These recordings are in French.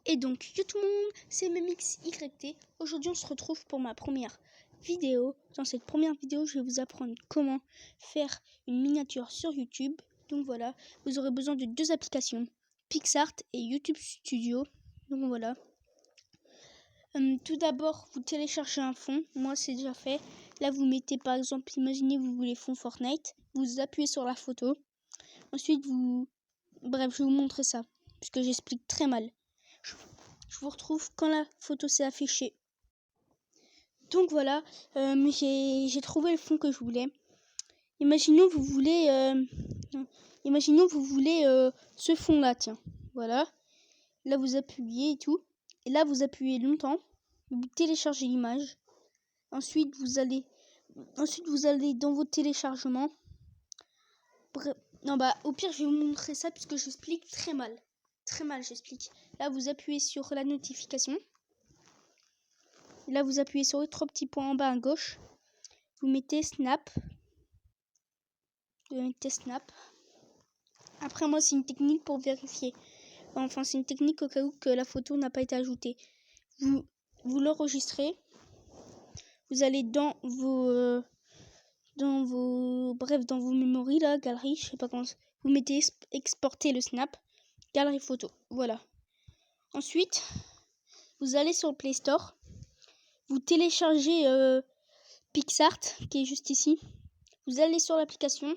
Et donc, yo tout le monde, c'est MMXYT. Aujourd'hui, on se retrouve pour ma première vidéo. Dans cette première vidéo, je vais vous apprendre comment faire une miniature sur YouTube. Donc voilà, vous aurez besoin de deux applications, PicsArt et YouTube Studio. Donc voilà. Tout d'abord, vous téléchargez un fond. Moi, c'est déjà fait. Là, vous mettez par exemple, imaginez vous voulez fond Fortnite. Vous appuyez sur la photo. Ensuite, bref, je vais vous montrer ça, puisque j'explique très mal. Je vous retrouve quand la photo s'est affichée. Donc voilà, j'ai trouvé le fond que je voulais. Imaginons vous voulez ce fond là, tiens. Voilà. Là vous appuyez et tout. Et là vous appuyez longtemps. Vous téléchargez l'image. Ensuite vous allez dans vos téléchargements. Bref, au pire je vais vous montrer ça puisque j'explique très mal. Très mal j'explique. Là vous appuyez sur la notification. Et là vous appuyez sur les trois petits points en bas à gauche. Vous mettez Snap. Après moi c'est une technique pour vérifier. Enfin c'est une technique au cas où que la photo n'a pas été ajoutée. Vous l'enregistrez. Vous allez dans vos mémories là, galerie, je sais pas comment. Vous mettez exporter le snap, galerie photo. Voilà. Ensuite, vous allez sur le Play Store. Vous téléchargez PicsArt qui est juste ici. Vous allez sur l'application.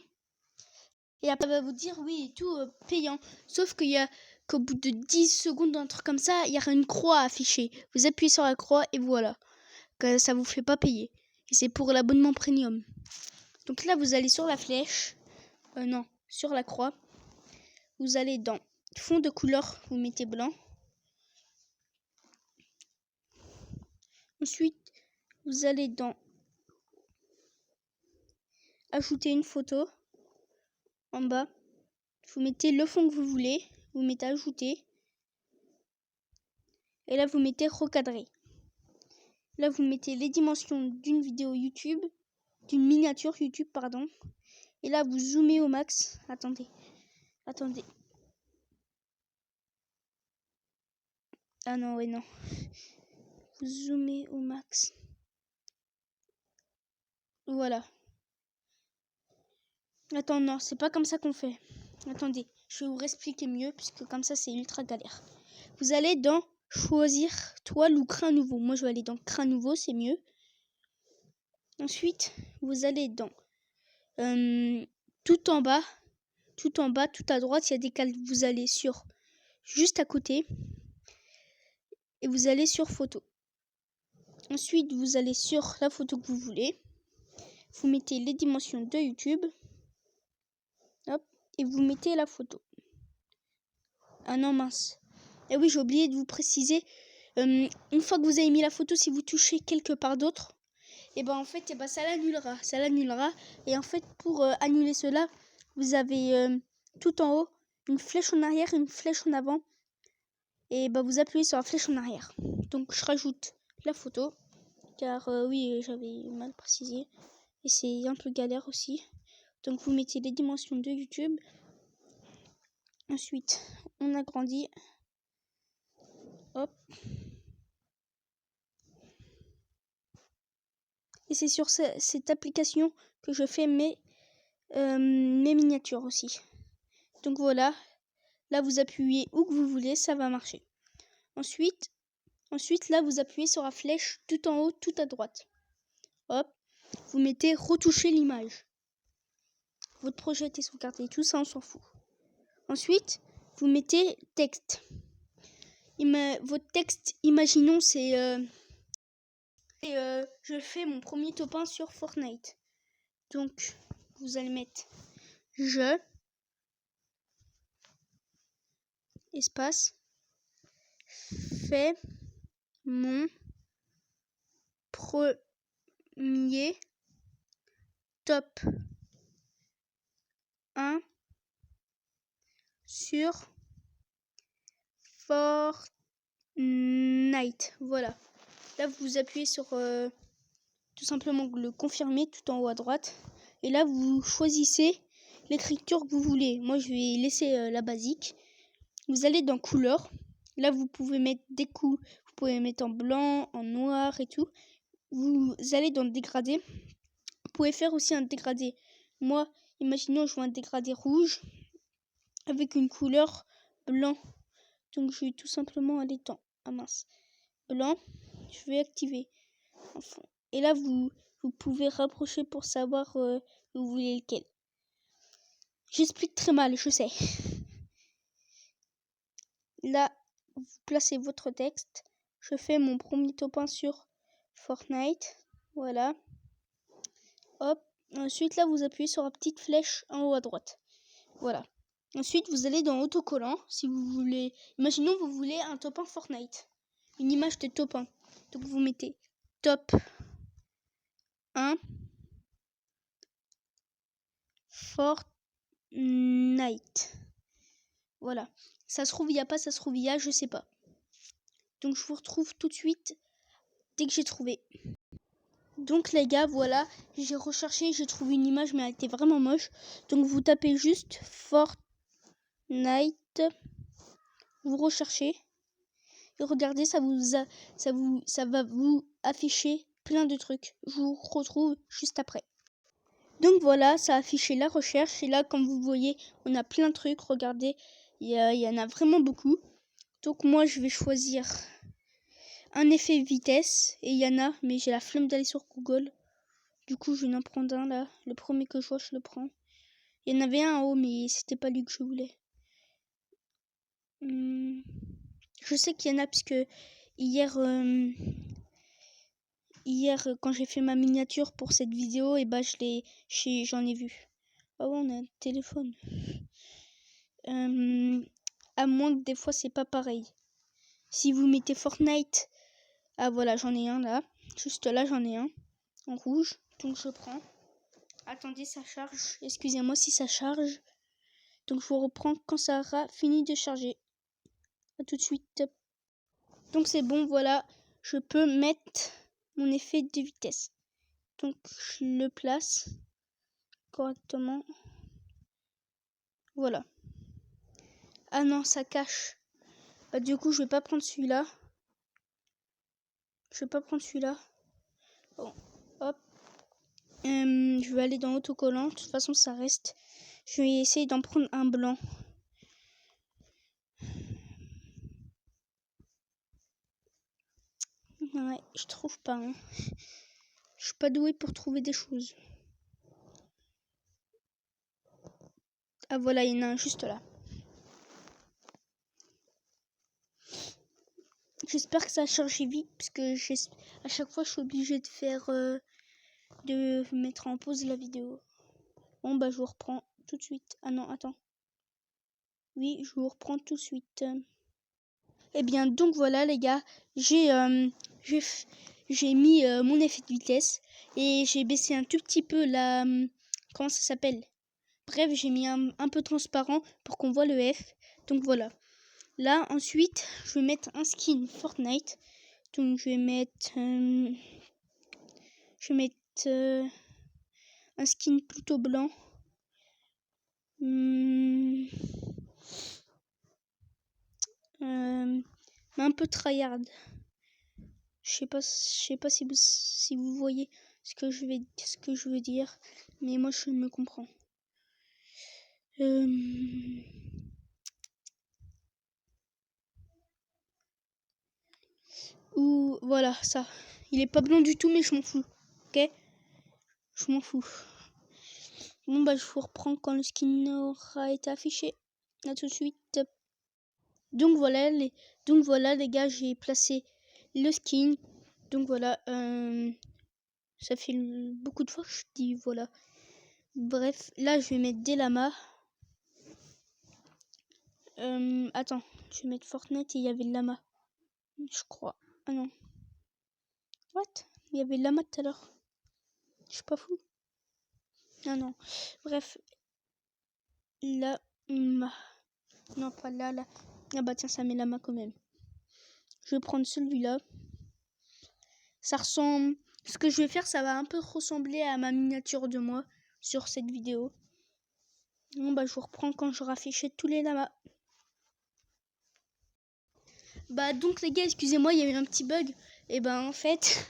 Et après, elle va vous dire oui et tout payant. Sauf qu'au bout de 10 secondes, un truc comme ça, il y aura une croix affichée. Vous appuyez sur la croix et voilà. Que ça vous fait pas payer. Et c'est pour l'abonnement premium. Donc là, vous allez sur la flèche. Sur la croix. Vous allez dans fond de couleur. Vous mettez blanc. Ensuite, vous allez dans ajouter une photo. En bas, vous mettez le fond que vous voulez. Vous mettez ajouter. Et là, vous mettez recadrer. Là, vous mettez les dimensions d'une vidéo YouTube. D'une miniature YouTube, pardon. Et là, vous zoomez au max. Attendez. Ah non, ouais, non. Vous zoomez au max. Voilà. Attends, non, c'est pas comme ça qu'on fait. Attendez, je vais vous expliquer mieux, puisque comme ça, c'est ultra galère. Vous allez dans choisir toile ou crin nouveau. Moi, je vais aller dans crin nouveau, c'est mieux. Ensuite, vous allez dans tout en bas, tout à droite, il y a des calques. Vous allez sur juste à côté et vous allez sur photo. Ensuite, vous allez sur la photo que vous voulez. Vous mettez les dimensions de YouTube. Hop, et vous mettez la photo. Ah non, mince. Et oui, j'ai oublié de vous préciser. Une fois que vous avez mis la photo, si vous touchez quelque part d'autre, et ben en fait, ça l'annulera. Et en fait, pour annuler cela, vous avez tout en haut une flèche en arrière, une flèche en avant. Et vous appuyez sur la flèche en arrière. Donc je rajoute la photo, car oui, j'avais mal précisé. Et c'est un peu galère aussi. Donc vous mettez les dimensions de YouTube. Ensuite, on agrandit. Hop. Et c'est sur cette application que je fais mes miniatures aussi. Donc voilà. Là, vous appuyez où que vous voulez, ça va marcher. Ensuite, là, vous appuyez sur la flèche tout en haut, tout à droite. Hop. Vous mettez retoucher l'image. Votre projet était sauvegardé. Tout ça, on s'en fout. Ensuite, vous mettez texte. Votre texte, imaginons, c'est... je fais mon premier top 1 sur Fortnite. Donc, vous allez mettre je espace fais mon premier top 1 sur Fortnite. Voilà. Là, vous appuyez sur tout simplement le confirmer tout en haut à droite. Et là, vous choisissez l'écriture que vous voulez. Moi, je vais laisser la basique. Vous allez dans couleur. Là, vous pouvez mettre des coups. Vous pouvez mettre en blanc, en noir et tout. Vous allez dans le dégradé. Vous pouvez faire aussi un dégradé. Moi, imaginons, je vois un dégradé rouge avec une couleur blanc. Donc, je vais tout simplement aller dans... Ah mince. Blanc. Je vais activer. Enfin. Et là, vous pouvez rapprocher pour savoir vous voulez lequel. J'explique très mal, je sais. Là, vous placez votre texte. Je fais mon premier top 1 sur Fortnite. Voilà. Hop. Ensuite, là, vous appuyez sur la petite flèche en haut à droite. Voilà. Ensuite, vous allez dans autocollant. Si vous voulez... Imaginons, vous voulez un top 1 Fortnite. Une image de top 1. Donc, vous mettez top 1 Fortnite. Voilà. Ça se trouve, il n'y a pas, ça se trouve, il y a, je sais pas. Donc, je vous retrouve tout de suite dès que j'ai trouvé. Donc, les gars, voilà. J'ai recherché, j'ai trouvé une image, mais elle était vraiment moche. Donc, vous tapez juste Fortnite. Vous recherchez. Et regardez, ça va vous afficher plein de trucs. Je vous retrouve juste après. Donc, voilà, ça a affiché la recherche. Et là, comme vous voyez, on a plein de trucs. Regardez, il y en a vraiment beaucoup. Donc, moi, je vais choisir un effet vitesse, et il y en a, mais j'ai la flemme d'aller sur Google. Du coup, je vais en prendre un là. Le premier que je vois, je le prends. Il y en avait un en haut, mais c'était pas lui que je voulais. Je sais qu'il y en a, parce que hier, quand j'ai fait ma miniature pour cette vidéo, et bah j'en ai vu. Ah ouais, on a un téléphone. À moins que des fois, c'est pas pareil. Si vous mettez Fortnite... Ah voilà, j'en ai un là. Juste là, j'en ai un. En rouge. Donc je prends. Attendez, ça charge. Excusez-moi si ça charge. Donc je vous reprends quand ça aura fini de charger. A tout de suite. Donc c'est bon, voilà. Je peux mettre mon effet de vitesse. Donc je le place correctement. Voilà. Ah non, ça cache. Bah du coup, je vais pas prendre celui-là. Bon, hop. Je vais aller dans autocollant. De toute façon, ça reste. Je vais essayer d'en prendre un blanc. Ouais, je trouve pas. Hein. Je suis pas douée pour trouver des choses. Ah voilà, il y en a un juste là. J'espère que ça a chargé vite, parce que à chaque fois je suis obligée de faire de mettre en pause la vidéo. Bon bah je vous reprends tout de suite. Ah non, attends. Oui, je vous reprends tout de suite. Eh bien donc voilà les gars, j'ai mis mon effet de vitesse et j'ai baissé un tout petit peu la comment ça s'appelle. Bref, j'ai mis un peu transparent pour qu'on voit le F. Donc voilà. Là, ensuite, je vais mettre un skin Fortnite. Donc, je vais mettre un skin plutôt blanc. Un peu tryhard. Je sais pas si vous voyez ce que je veux dire, mais moi je me comprends. Ou voilà, ça. Il est pas blanc du tout, mais je m'en fous. Ok? Je m'en fous. Bon bah je vous reprends quand le skin aura été affiché. À tout de suite. Donc voilà les gars, j'ai placé le skin. Donc voilà, ça fait beaucoup de fois que je dis voilà. Bref, là je vais mettre des lamas. Attends, je vais mettre Fortnite et il y avait le lama. Je crois. Ah non. What? Il y avait le lama tout à l'heure. Je suis pas fou. Ah non. Bref. Lama. Non, pas là. Ah bah tiens, ça met lama quand même. Je vais prendre celui-là. Ça ressemble... Ce que je vais faire, ça va un peu ressembler à ma miniature de moi sur cette vidéo. Bon bah je vous reprends quand j'aurai affiché tous les lamas. Bah donc les gars, excusez-moi, il y a eu un petit bug. Et ben en fait,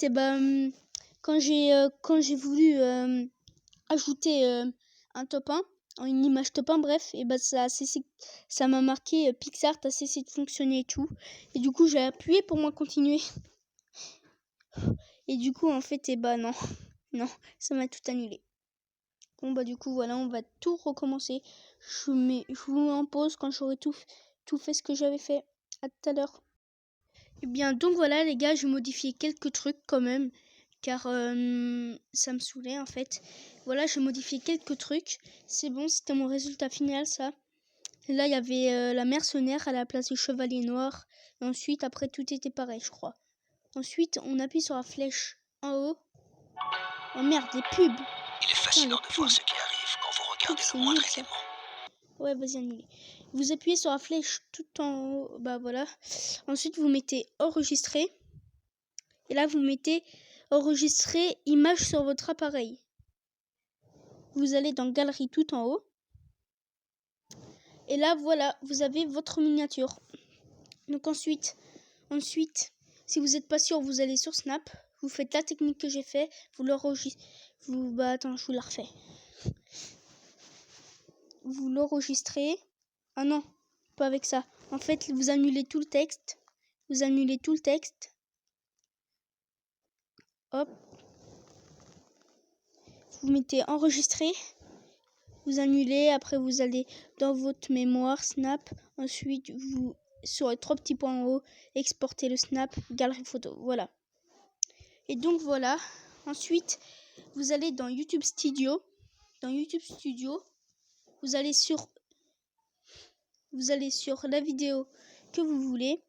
et ben quand j'ai voulu ajouter un top 1, une image top 1, bref, et ben ça m'a marqué PixArt a cessé de fonctionner et tout. Et du coup, j'ai appuyé pour moi continuer. Et du coup, en fait, et ben non, non, ça m'a tout annulé. Bon bah du coup voilà, on va tout recommencer. Je vous mets en pause quand j'aurai tout fait ce que j'avais fait. À tout à l'heure. Et bien donc voilà les gars, je modifié quelques trucs quand même, car ça me saoulait en fait. Voilà, j'ai modifié quelques trucs. C'est bon, c'était mon résultat final ça. Là il y avait la mercenaire à la place du chevalier noir. Et ensuite après tout était pareil je crois. Ensuite on appuie sur la flèche en haut. Oh merde, les pubs. Il est fascinant de voir ce qui arrive quand vous regardez le moindre élément. Ouais, vas-y, annulez. Vous appuyez sur la flèche tout en haut. Bah voilà. Ensuite, vous mettez enregistrer. Et là, vous mettez enregistrer image sur votre appareil. Vous allez dans galerie tout en haut. Et là, voilà, vous avez votre miniature. Donc ensuite, si vous n'êtes pas sûr, vous allez sur Snap. Vous faites la technique que j'ai fait. Vous l'enregistrez. Bah attends, je vous la refais. Vous l'enregistrez. Ah non, pas avec ça. En fait, vous annulez tout le texte. Hop. Vous mettez enregistrer. Vous annulez. Après, vous allez dans votre mémoire Snap. Ensuite, vous sur les 3 petits points en haut, exportez le Snap, galerie photo. Voilà. Et donc voilà. Ensuite, vous allez dans YouTube Studio. Vous allez sur la vidéo que vous voulez.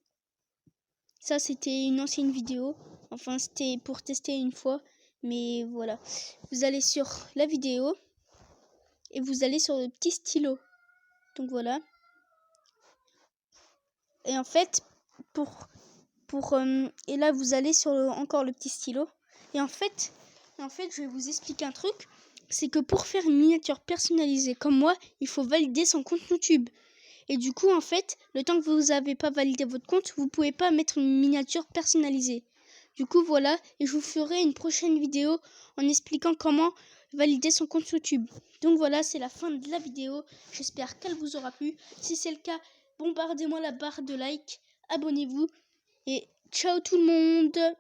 Ça, c'était une ancienne vidéo. Enfin, c'était pour tester une fois. Mais voilà. Vous allez sur la vidéo. Et vous allez sur le petit stylo. Donc voilà. Et en fait, et là, vous allez sur encore le petit stylo. Et en fait, je vais vous expliquer un truc. C'est que pour faire une miniature personnalisée comme moi, il faut valider son compte YouTube. Et du coup, en fait, le temps que vous n'avez pas validé votre compte, vous ne pouvez pas mettre une miniature personnalisée. Du coup, voilà. Et je vous ferai une prochaine vidéo en expliquant comment valider son compte YouTube. Donc voilà, c'est la fin de la vidéo. J'espère qu'elle vous aura plu. Si c'est le cas, bombardez-moi la barre de like. Abonnez-vous. Et ciao tout le monde!